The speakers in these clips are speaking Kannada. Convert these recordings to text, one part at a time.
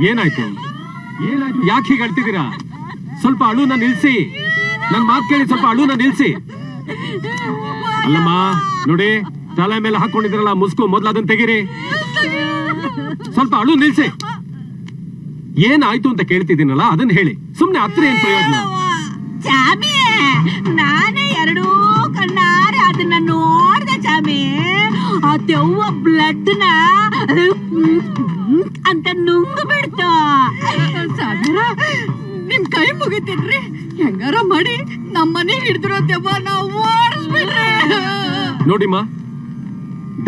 ಏನಾಯ್ತು ಏನಾಯ್ತು? ಯಾಕೆ ಹೀಗೆ ಅಳ್ತಿದ್ದೀರಾ? ಸ್ವಲ್ಪ ಅಳುನ ನಿಲ್ಸಿ, ನನ್ ಮಾತು ಕೇಳಿ ಸ್ವಲ್ಪ ಅಳುನ ನಿಲ್ಸಿ. ಅಲ್ಲಮ್ಮ ನೋಡಿ, ತಲೆ ಮೇಲೆ ಹಾಕೊಂಡಿದ್ರಲ್ಲ ಮುಸ್ಕು, ಮೊದ್ಲು ಅದನ್ನ ತೆಗೀರಿ. ಸ್ವಲ್ಪ ಅಳು ನಿಲ್ಸಿ. ಏನಾಯ್ತು ಅಂತ ಕೇಳ್ತಿದ್ದೀನಲ್ಲ ಅದನ್ನ ಹೇಳಿ, ಸುಮ್ನೆ ಹತ್ರ ಏನ್ ಪ್ರಯೋಜನ? ಚಾಮಿ, ನಾನೇ ಎರಡೂ ಕಣ್ಣಾರೆ ಅದನ್ನ ನೋಡ್ದೆ ಚಾಮಿ. ಆ ದೆವ್ವ ಬ್ಲಡ್ ನ ಅಂತ ನುಂಗು ಬಿಡ್ತು. ಸಾಗರ, ನಿಮ್ ಕೈ ಮುಗಿತೀನ್ರಿ, ಹೆಂಗಾರ ಮಾಡಿ ನಮ್ಮನೆ ಹಿಡಿದಿರೋ ದೆವ್ವ ನಾವು ಓಡಿಸ್ಬಿಡ್ರಿ. ನೋಡಿಮ್ಮ,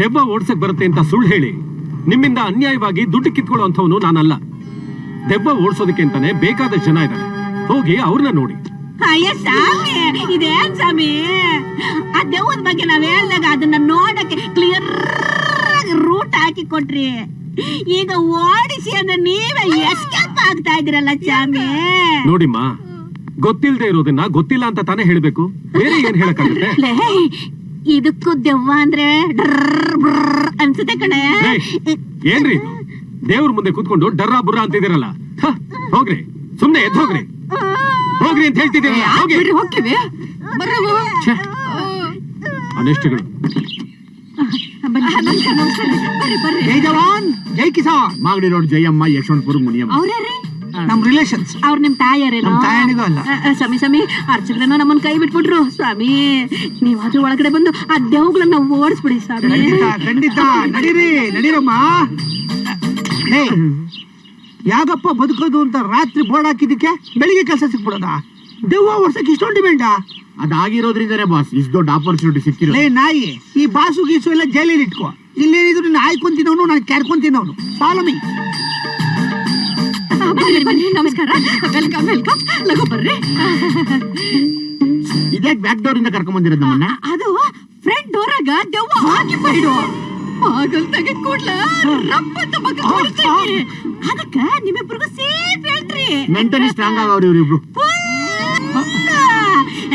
ದೆವ್ವ ಓಡ್ಸಕ್ ಬರುತ್ತೆ ಅಂತ ಸುಳ್ಳು ಹೇಳಿ ನಿಮ್ಮಿಂದ ಅನ್ಯಾಯವಾಗಿ ದುಡ್ಡು ಕಿತ್ಕೊಳ್ಳೋ ಅಂಥವನು ನಾನಲ್ಲ. ದೆವ್ವ ಓಡಿಸೋದಕ್ಕೆ ಅಂತಾನೆ ಬೇಕಾದ ಜನ ಇದ್ದಾರೆ, ಹೋಗಿ ಅವ್ರನ್ನ ನೋಡಿ. ಅಯ್ಯ ಸ್ವಾಮಿ, ಇದೇನ್ ಸ್ವಾಮಿ, ಆ ದೆವ್ವದ ಬಗ್ಗೆ ನಾವ್ ಹೇಳ್ದಾಗ ಅದನ್ನ ನೋಡಕ್ಕೆ ಕ್ಲಿಯರ್ ರೂಟ್ ಹಾಕಿ ಕೊಟ್ರಿ. ಈಗ ಓಡಿಸಿ ಅಂದ್ರೆ ನೀವೇ ಎಸ್ಕೇಪ್ ಆಗ್ತಾ ಇದ್ದೀರಲ್ಲ ಸ್ವಾಮಿ. ನೋಡಿಮ್ಮ, ಗೊತ್ತಿಲ್ದೆ ಇರೋದನ್ನ ಗೊತ್ತಿಲ್ಲ ಅಂತ ತಾನೇ ಹೇಳ್ಬೇಕು, ಬೇರೆ ಏನ್ ಹೇಳಕ್ಕಾಗುತ್ತೆ? ಇದಕ್ಕೂ ದೆವ್ವ ಅಂದ್ರೆ ಅನ್ಸುತ್ತೆ ಕಣೆ. ಏನ್ರಿ ದೇವ್ರ ಮುಂದೆ ಕೂತ್ಕೊಂಡು ಡರ್ರಾ ಬುರ್ರಾ ಅಂತಿದಿರಲ್ಲ, ಹೋಗ್ರಿ, ಸುಮ್ನೆ ಎದ್ದು ಹೋಗ್ರಿ, ಹೋಗ್ರಿ ಅಂತ ಹೇಳ್ತಿದ್ದೀರಲ್ಲ, ಹೋಗಿ. ಅನಿಷ್ಟಗಳು. ಜೈ ಜವಾನ್ ಜೈ ಕಿಸಾನ್. ಮಾಗಡಿ ರೋಡ್ ಜಯಮ್ಮ, ಯಶವಂತಪುರ ಮುನಿಯಮ್ಮ. ಅವ್ರ್ಯಾರ್ರಿ? ನಮ್ ರಿಲೇಷನ್ಸ್. ಅವ್ರ ನಿಮ್ ತಾಯಿಯರೇನೋ? ನಮ್ ತಾಯಣಿಗೂ ಅಲ್ಲ. ಸ್ವಾಮಿ, ಅರ್ಚಕರನ್ನ ನಮ್ಮನ್ ಕೈ ಬಿಟ್ಬಿಟ್ರು ಸ್ವಾಮಿ. ನೀವಾದ್ರೂ ಒಳಗಡೆ ಬಂದು ಆ ದೇವ್ಗಳನ್ನ ಓಡಿಸ್ಬಿಡಿ ಸ್ವಾಮಿ. ಖಂಡಿತ ಖಂಡಿತ, ನಡೀರಿ ನಡೀರಮ್ಮ. ಯಾಗಪ್ಪ ಬದುಕೋದು ಅಂತ ರಾತ್ರಿ ಬೋರ್ಡ್ ಹಾಕಿದಕ್ಕೆ ಬೆಳಿಗ್ಗೆ ಕೆಲಸ ಸಿಕ್ಬಿಡೋದ? ದೆವ್ವ ಓಡ್ಸಕ್ ಇಷ್ಟೊಂದು ಡಿಮ್ಯಾಂಡ? ಅದಾಗಿರೋದ್ರಿಂದನೇ ಬಾಸ್ ಇಷ್ಟು ದೊಡ್ಡ ಆಪರ್ಚುನಿಟಿ ಸಿಕ್ಕಿರೋ. ನಾಯಿ, ಈ ಬಾಸು ಗೀಸು ಎಲ್ಲ ಜೈಲಲ್ಲಿ ಇಟ್ಕೋ. ಇಲ್ಲೇನಿದ್ರು ನೀನು ಆಯ್ಕೊಂತಿನವನು, ನಾನು ಕ್ಯಾರ್ಕೊಂತಿನವನು. Follow me. ನಮಸ್ಕಾರ, ವೆಲ್ಕಮ್ ವೆಲ್ಕಮ್. ಲಗು ಬರ್ರಿ. ಇದ್ಯಾಕ್ ಬ್ಯಾಕ್ ಡೋರ್ ಇಂದ ಕರ್ಕೊಂಡ್ ಬಂದಿರೋದು ನಮ್ಮನ್ನ? ಅದು ಫ್ರಂಟ್ ಡೋರಾಗ ದೆವ್ವ ಹಾಕಿ ಬೈಡು. ಆಗಲ್ ತೆಗೆ ಕೂಡ್ಲ ರಪ್ಪಂತ ಮಗ ಕೊಡ್ತೀನಿ. ಅದಕ್ಕ ನಿಮ್ಮಿಬ್ರಿಗೂ ಸೇಫ್ ಹೇಳ್ರಿ. ಮೆಂಟಲಿ ಸ್ಟ್ರಾಂಗ್ ಆಗವ್ರಿ ಇವ್ರಿಬ್ರು.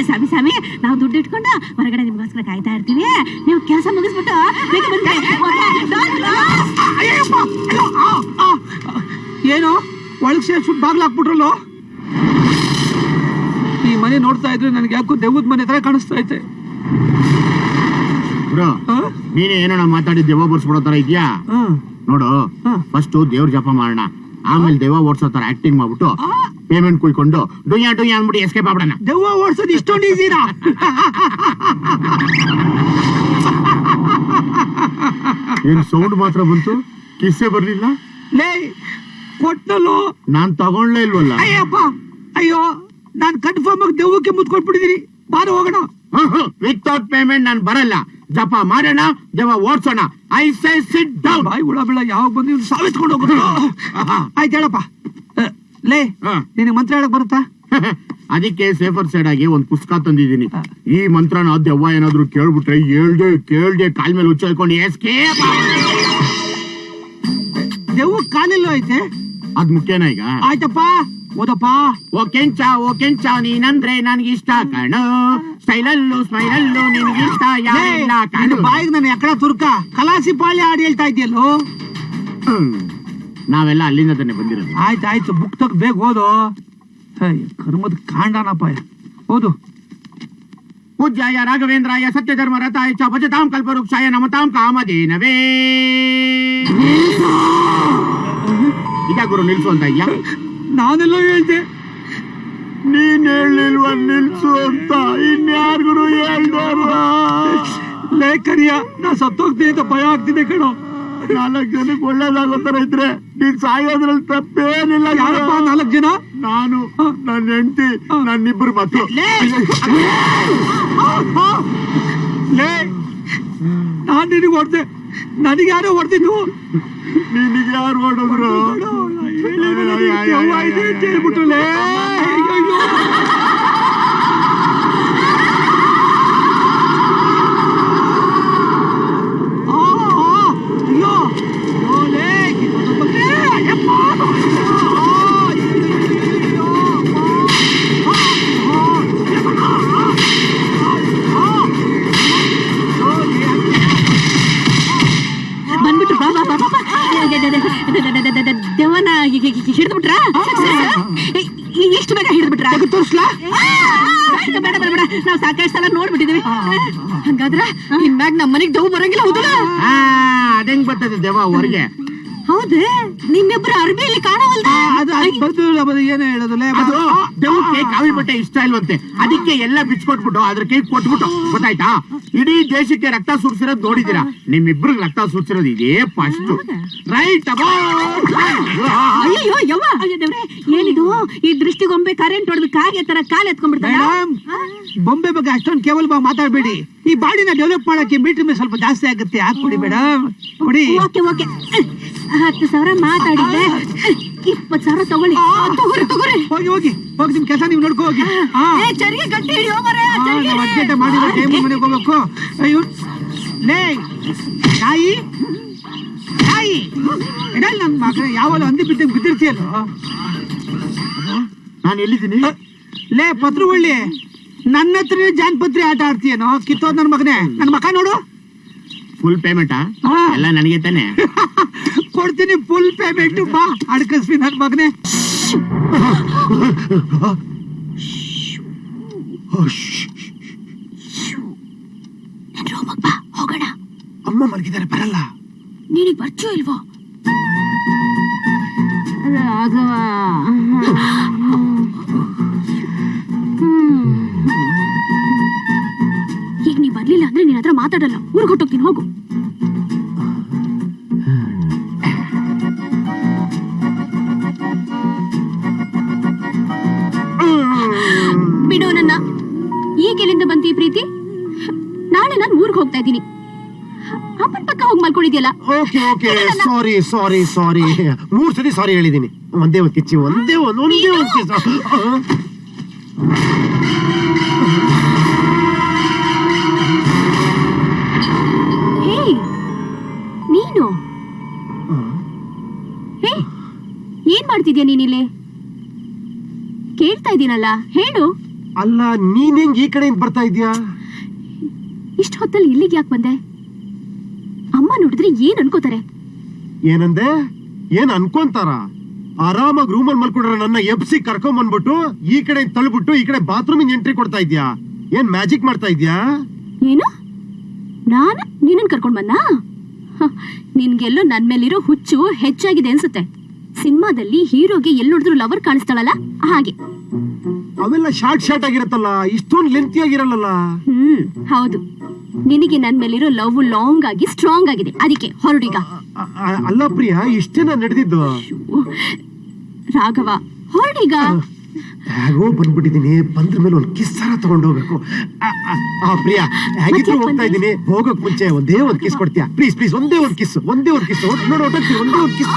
ಸ್ವಾಮಿ ಸ್ವಾಮಿ, ನಾವು ದುಡ್ಡು ಇಟ್ಕೊಂಡು ಹೊರಗಡೆ ನಿಮ್ಗೋಸ್ಕರ ಕಾಯ್ತಾ ಇರ್ತೀವಿ. ನೀವು ಕೆಲಸ ಮುಗಿಸ್ಬಿಟ್ಟು ಬೇಗ ಬಂದ್ರೆ. ಏನೋ ಒಳಗ್ ಸೇರ್ಸ್ಬಿಟ್ಟು ಬಾಗ್ಲು ಹಾಕ್ಬಿಟ್ರಲ್ಲೋ. ಈ ಮನೆ ನೋಡ್ತಾ ಇದ್ರೆ ನನಗೆ ಯಾಕೋ ದೆವ್ವದ ಮನೆ ತರ ಕಾಣಿಸ್ತಾ ಐತೆ. ಬ್ರೋ, ನೀನೇ ಏನೋ ಮಾತಾಡಿ ದೆವ್ವ ಬರ್ಸ್ಬಿಡೋ ತರ ಇದ್ಯಾ? ನೋಡು, ಫಸ್ಟ್ ದೇವ್ರ ಜಪ ಮಾಡೋಣ, ಆಮೇಲೆ ದೆವ್ವ ಓಡ್ಸೋ ತರ ಆಕ್ಟಿಂಗ್ ಮಾಡ್ಬಿಟ್ಟು ಪೇಮೆಂಟ್ ಕುಯ್ಕೊಂಡು ಡುಯ್ಯಾ ಡುಯ್ಯಾ ಅಂದ್ಬಿಟ್ಟು ಎಸ್ಕೇಪ್ ಆಗ್ಬಿಡೋಣ. ದೆವ್ವ ಓಡ್ಸೋದು ಇಷ್ಟೊಂದು ಈಸಿನಾ? ಏನ್ ಸೌಂಡ್ ಮಾತ್ರ ಬಂತು, ಕಿಸ್ಸೆ ಬರ್ಲಿಲ್ಲ. ಲೇ ಕೊಟ್ನಲ್ಲೋ, ನಾನ್ ತಗೊಂಡ್ಲೇ ಇಲ್ವಲ್ಲ. ಅಯ್ಯಪ್ಪ, ಅಯ್ಯೋ, ನಾನ್ ಕನ್ಫರ್ಮ್ ಆಗಿ ದೆವ್ವಕ್ಕೆ ಮುತ್ಕೊಟ್ಬಿಟ್ಟಿದೀನಿ. ಬಾರ ಹೋಗೋಣ. ವಿತೌಟ್ ಪೇಮೆಂಟ್ ನಾನ್ ಬರಲ್ಲ. ಜಪ ಮಾಡೋಣ, ದೆವ್ವ ಓಡ್ಸೋಣ. I say sit down. ಬಾಯಿ ಹುಳ ಬೀಳ ಯಾವಾಗ ಬಂದು ಸಾವಿಸ್ಕೊಂಡು ಹೋಗೋದು. ಆಯ್ತು ಹೇಳಪ್ಪ. ಲೇ, ನಿನಗೆ ಮಂತ್ರ ಹೇಳಕ್ ಬರುತ್ತಾ? ಅದಕ್ಕೆ ಸೇಫರ್ ಸೈಡ್ ಆಗಿ ಒಂದ್ ಪುಸ್ತಕ ತಂದಿದ್ದೀನಿ. ಈ ಮಂತ್ರನ ದೆವ್ವ ಏನಾದ್ರು ಕೇಳ್ಬಿಟ್ರೆ ಕೇಳ್ದೆ ಕಾಲ್ ಮೇಲೆ ಹುಚ್ಚಾಯ್ಕೊಂಡು ಎಸ್ಕೇಪ್. ದೆವ್ವ ಕಾಲೆಲ್ಲೋ ಐತೆ? ಅದ್ ಮುಖ್ಯನ ಈಗ? ಆಯ್ತಪ್ಪ, ಓದಪ್ಪ. ಓ ಕೆಂಚ ನೀನಂದ್ರೆ ನನ್ಗಿಷ್ಟ ಕಣೋ, ಸ್ಟೈಲಲ್ಲು ಸ್ಮೈಲಲ್ಲು ನಿನ್ಗಿಷ್ಟ ಯಾರಿಲ್ಲ ಕಣೋ. ಬಾಯಿಗೆ ನಾನು ಎಕಡ ತುರ್ಕ ಕಲಾಸಿ ಪಾಳಿ ಹಾಡು ಹೇಳ್ತಾ ಇದೆಯಲ್ಲೋ. ನಾವೆಲ್ಲ ಅಲ್ಲಿಂದ ತಾನೆ ಬಂದಿರೋದು. ಆಯ್ತು, ಬುಕ್ ತಗ ಬೇಗ ಓದು. ಕರ್ಮದ ಕಾಂಡನಪ್ಪ, ಓದು. ಪೂಜ್ಯಾಯ ರಾಘವೇಂದ್ರಾಯ ಸತ್ಯಧರ್ಮ ರಥಾಯ ಚ ಭಜತಾಂ ಕಲ್ಪವೃಕ್ಷಾಯ ನಮತಾಂ ಕಾಮಧೇನವೇ. ಇದ ಗುರು ನಿಲ್ಸು ಅಂತ ಇದ್ಯಾ? ನಾನೆಲ್ಲ ಹೇಳ್ದೆ, ನೀನ್ ಹೇಳಿಲ್ವ ನಿಲ್ಸು ಅಂತ? ಇನ್ಯಾರು ಗುರು ಹೇಳ್ದಾರ? ಲೇಖರಿಯ, ನಾ ಸತ್ತೋಗ್ತೀನಿ ಅಂತ ಭಯ ಆಗ್ತಿದೆ ಕಣೋ. 4 ಜನಕ್ಕೆ ಒಳ್ಳೇದಾಗೋ ತರ ಇದ್ರೆ ನೀನ್ ಸಾಯೋದ್ರಲ್ಲಿ ತಪ್ಪೇನಿಲ್ಲ. ಯಾರಪ್ಪ 4 ಜನ? ನಾನು, ನನ್ನ ಹೆಂಡತಿ, ನನ್ನಿಬ್ಬರು ಮಕ್ಕಳು. ನಾನ್ ನಿನಗೆ ಹೊಡ್ದೆ, ನನಗೆ ಯಾರೋ ಹೊಡ್ತಿದ್ದು. ನಿನಗೆ ಯಾರು ಹೊಡೆದ್ರು? ಹೇಳ್ಬಿಟ್ಟು ಲೇ. ಬಂದ್ಬಿಟ್ಟು ಬಾ ಬಾ ಬಾ ಬಾ ನಾವ್ ಸಾಕಷ್ಟು ಸಲ ನೋಡ್ಬಿಟ್ಟಿದೀವಿ. ಹಂಗಾದ್ರ ಇನ್ಮ್ಯಾಗ ನಮ್ ಮನೆಗ್ ದವ್ ಬರಂಗಿಲ್ಲ ಹೌದಲ್ಲ? ಅದಂಗ್ ಬರ್ತದೆ ದೆವ್ವ ಹೊರಗೆ. ಹೌದು, ನಿಮ್ಮಿಬ್ರು ಅರ್ಬಿಯಲ್ಲಿ ಕಾಣವಲ್ದ. ಏನು ಹೇಳೋದಿಲ್ಲ. ಅದು ದೆವ್ವಕ್ಕೆ ಕಾವಿ ಬಟ್ಟೆ ಇಷ್ಟ ಇಲ್ವಂತೆ, ಅದಕ್ಕೆ ಎಲ್ಲ ಬಿಚ್ಕೊಟ್ಬಿಟ್ಟು ಅದ್ರ ಕೈ ಕೊಟ್ಬಿಟ್ಟು, ಗೊತ್ತಾಯ್ತಾ? ಇಡೀ ದೇಶಕ್ಕೆ ರಕ್ತ ಸುರಿಸಿರೋದು ನೋಡಿದೀರಾ, ನಿಮ್ಮಿಬ್ರಿಗೆ ರಕ್ತ ಸುರಿಸಿರೋದು ಇದೇ ಫಸ್ಟ್. ರೈಟ್. ಅಯ್ಯೋ ಯವ್ವ, ದೇವ್ರೆ, ಏನಿದು ಈ ದೃಷ್ಟಿಗೊಂಬೆ ಕರೆಂಟ್ ಹೊಡೆದು ಕಾಗೆ ತರ ಕಾಲ್ ಎತ್ಕೊಂಡ್ಬಿಡ್ತಾಳೆ. ಬೊಂಬೆ ಬಗ್ಗೆ ಅಷ್ಟೊಂದು ಕೇವಲ ಮಾತಾಡ್ಬೇಡಿ. ಈ ಬಾಡಿನ ಡೆವಲಪ್ ಮಾಡಕ್ಕೆ ಮೀಟರ್ ಮೇಲೆ ಸ್ವಲ್ಪ ಜಾಸ್ತಿ ಆಗುತ್ತೆ. ಹಾಕ್ಬಿಡಿ ಮೇಡಮ್, ಕೊಡಿ. ಓಕೆ ಓಕೆ, 10,000 ಮಾತಾಡಿದ್ದೆ, 20,000 ತಗೊಳ್ಳಿ. ತಗೋರಿ. ಹೋಗಿ ಹೋಗಿ ಹೋಗಿ, ನಿಮ್ ಕೆಲಸ ನೀವು ನೋಡ್ಕೊ ಹೋಗಿ. ಚರಿಗೆ ಗಟ್ಟಿ ಹಿಡಿ ಹೋಗರೆ. ಅರ್ಜೆಂಟ್ ಮಾಡಿದ್ರೆ ಟೈಮ್ ಮನೆಗೆ ಹೋಗ್ಬೇಕು. ಅಯ್ಯೋ ಲೇ ನಾಯಿ ನಾಯಿ ಇಡಲ್ ನನ್ ಮಗ ಯಾವಲ್ಲ ಅಂದಿ ಬಿದ್ದಂಗೆ ಬಿದ್ದಿರ್ತೀಯಲ್ಲ. ನಾನು ಎಲ್ಲಿದ್ದೀನಿ? ಲೇ ಪತ್ರವಳ್ಳಿ, ನನ್ನ ಹತ್ರ ಜಾನ್ಪತ್ರಿ ಆಟ ಆಡ್ತೀಯನೋ? ಕಿತ್ತೋದ್ ನನ್ ಮಗನೇ. ನನ್ ಮಕ ನೋಡು. ಫುಲ್ ಪೇಮೆಂಟಾ? ಎಲ್ಲ ನನಗೆ ತಾನೆ. ಕೊಡ್ತೀನಿ ಫುಲ್ ಪೇಮೆಂಟ್. ಬಾ ಅಡ್ಕಸ್ಬಿ ನನ್ ಮಗನೇ. ಹೋಗೋಣ. ಅಮ್ಮ ಮಲಗಿದ್ದಾರೆ, ಬರಲ್ಲ. ನೀನಿಗ್ ಬರ್ಚೋ ಇಲ್ವೋ? ರಾಘವ, ಈಗ ನೀ ಬರ್ಲಿಲ್ಲ ಅಂದ್ರೆ ನಿನ್ ಹತ್ರ ಮಾತಾಡಲ್ಲ. ಊರ್ಗ್ ಹೊಟ್ಟೋಗ್ತೀನಿ, ಹೋಗು. ಬಿಡು ನನ್ನ. ಈಗ ಎಲ್ಲಿಂದ ಬಂತಿ ಪ್ರೀತಿ? ನಾಳೆ ನಾನು ಊರ್ಗ್ ಹೋಗ್ತಾ ಇದ್ದೀನಿ. ಅಪ್ಪನ ಪಕ್ಕ ಹೋಗಿ ಮಲ್ಕೊಂಡಿದ್ಯಲ್ಲ. ಓಕೆ ಓಕೆ, ಸಾರಿ ಸಾರಿ ಸಾರಿ, 3 ಸತಿ ಸಾರಿ ಹೇಳಿದೀನಿ. ಒಂದೇ ಒಂದು ಕಿಚ್ಚಿ, ಒಂದೇ ಒಂದು ಕಿಚ್ಚು. ಹೇ ನೀನು, ಹೇ ಏನ್ ಮಾಡ್ತಿದ್ಯಾ ನೀನಿಲ್ಲಿ? ಕೇಳ್ತಾ ಇದ್ದೀನಲ್ಲ, ಹೇಳು. ಅಲ್ಲ, ನೀನ್ ಹೆಂಗ್ ಈ ಕಡೆಯಿಂದ ಬರ್ತಾ ಇದ್ಯಾ? ಇಷ್ಟ ಹೊತ್ತಲ್ಲಿ ಇಲ್ಲಿಗೆ ಯಾಕೆ ಬಂದೆ? ಅಮ್ಮ ನೋಡಿದ್ರೆ ಏನ್ ಅನ್ಕೋತಾರೆ? ಏನಂದೆ? ಏನ್ ಅನ್ಕೊಂತಾರ? ಆರಾಮಾಗಿ ರೂಮಲ್ಲಿ ಮಲ್ಕೊಂಡ್ರೆ ನನ್ನ ಎಬ್ಸಿ ಕರ್ಕೊಂಡ್ ಬಂದ್ಬಿಟ್ಟು ಈ ಕಡೆ ತಳ್ಬಿಟ್ಟು ಈ ಕಡೆ ಬಾತ್ರೂಮ್ ಎಂಟ್ರಿ ಕೊಡ್ತಾ ಇದ್ಯಾ? ಏನ್ ಮ್ಯಾಜಿಕ್ ಮಾಡ್ತಾ ಇದ್ಯಾ? ಏನು? ನಾನ ನಿನ್ನನ್ ಕರ್ಕೊಂಡ್ ಬಂದ? ನಿನ್ಗೆಲ್ಲೋ ನನ್ ಮೇಲಿರೋ ಹುಚ್ಚು ಹೆಚ್ಚಾಗಿದೆ ಅನ್ಸುತ್ತೆ. ಸಿನಿಮಾದಲ್ಲಿ ಹೀರೋಗೆ ಎಲ್ಲಿ ನೋಡಿದ್ರು ಲವರ್ ಕಾಣಿಸ್ತಾಳಲ್ಲ, ಹಾಗೆ. ಅವೆಲ್ಲ ಶಾರ್ಟ್ ಆಗಿರತ್ತಲ್ಲ, ಇಷ್ಟೊಂದು ಲೆಂತಿ ಆಗಿರಲ್ಲ. ಹೌದು, ನಿನಗೆ ನನ್ ಮೇಲಿರೋ ಲವ್ ಲಾಂಗ್ ಆಗಿ ಸ್ಟ್ರಾಂಗ್ ಆಗಿದೆ, ಅದಕ್ಕೆ ಹೊರಡೀಗ. ಅಲ್ಲ ಪ್ರಿಯಾ, ಇಷ್ಟೇನ ನಡೆದಿದ್ದು? ರಾಘವ, ಹೊರಡೀಗ. ಹೇಗೋ ಬಂದ್ಬಿಟ್ಟಿದೀನಿ, ಬಂದ್ರ ಮೇಲೆ ಒಂದು ಕಿಸ್ಸಾರ ತಗೊಂಡು ಹೋಗ್ಬೇಕು. ಪ್ರಿಯಾ, ಹೇಗಿದ್ರು ಹೋಗ್ತಾ ಇದ್ದೀನಿ, ಹೋಗಕ್ ಮುಂಚೆ ಒಂದೇ ಒಂದು ಕಿಸ್ ಕೊಡ್ತೀಯಾ? ಪ್ಲೀಸ್ ಪ್ಲೀಸ್, ಒಂದೇ ಒಂದು ಕಿಸ್ ನೋಡು, ಹೊಟ್ಟೋಗ್ತೀನಿ, ಒಂದೇ ಒಂದು ಕಿಸ್.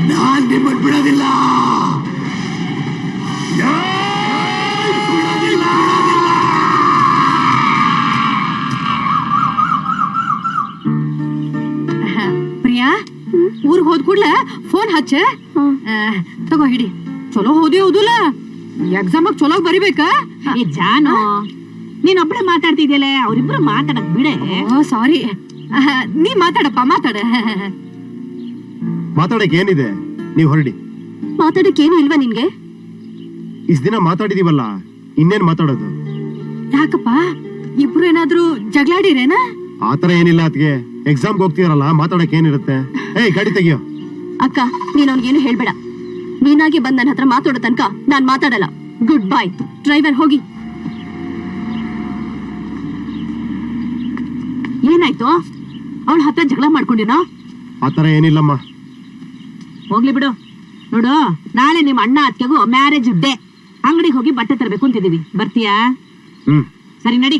ನಾನ್ ನಿಮ್ಮನ್ನು ಬಿಡೋದಿಲ್ಲ. ಫೋನ್ ಹಚ್ಚ ತಗೋ ಹಿಡಿ ಚಲೋ ಹೋದಿ ಹೌದಲ್ಲ ಎಕ್ಸಾಮ್ ಚಲೋ ಬರಿಬೇಕಾ ಈ ಜಾನು ನೀನೊಬ್ಳೆ ಮಾತಾಡ್ತಿದ್ಯಲ್ಲ ಅವ್ರಿಬ್ರು ಮಾತಾಡಕ್ ಬಿಡೆ. ಸಾರಿ ನೀ ಮಾತಾಡಪ್ಪ ಮಾತಾಡ. ಮಾತಾಡಕ್ ಏನಿದೆ, ನೀವ್ ಹೊರಡಿ. ಮಾತಾಡಕ್ ಏನು ಇಲ್ವಾ ನಿನ್ಗೆ? ಇಷ್ಟ ದಿನ ಮಾತಾಡಿದೀವಲ್ಲ, ಇನ್ನೇನ್ ಮಾತಾಡೋದು? ಯಾಕಪ್ಪ ಇಬ್ರು ಏನಾದ್ರೂ ಜಗಳಾಡಿರೇನಾ? ಆತರ ಏನಿಲ್ಲ ಅದ್ಗೆ. ಎಕ್ಸಾಮ್ಗೆ ಹೋಗ್ತೀರಲ್ಲ, ಮಾತಾಡಕ್ ಏನಿರುತ್ತೆ? ಏಯ್ ಗಾಡಿ ತೆಗಿಯೋ. ಅಕ್ಕ ನೀನ್ ಅವ್ನಿಗೇನು ಹೇಳ್ಬೇಡ. ನೀನಾಗಿ ಬಂದ್ ನನ್ನ ಹತ್ರ ಮಾತಾಡೋ ತನಕ ನಾನ್ ಮಾತಾಡಲ್ಲ. Good bye. ಡ್ರೈವರ್ ಹೋಗಿ. ಏನಾಯ್ತು? ಅವಳ ಹತ್ರ ಜಗಳ ಮಾಡ್ಕೊಂಡಿನೋ? ಆತರ ಏನಿಲ್ಲಮ್ಮ. ಹೋಗ್ಲಿ ಬಿಡು. ನೋಡು, ನಾಳೆ ನಿಮ್ಮ ಅಣ್ಣ ಅತ್ತಿಗೆಗೂ ಮ್ಯಾರೇಜ್ ಡೇ. ಅಂಗಡಿಗೆ ಹೋಗಿ ಬಟ್ಟೆ ತರಬೇಕು ಅಂತಿದೀವಿ. ಬರ್ತೀಯಾ? ಹ್ಮ್ ಸರಿ ನಡಿ.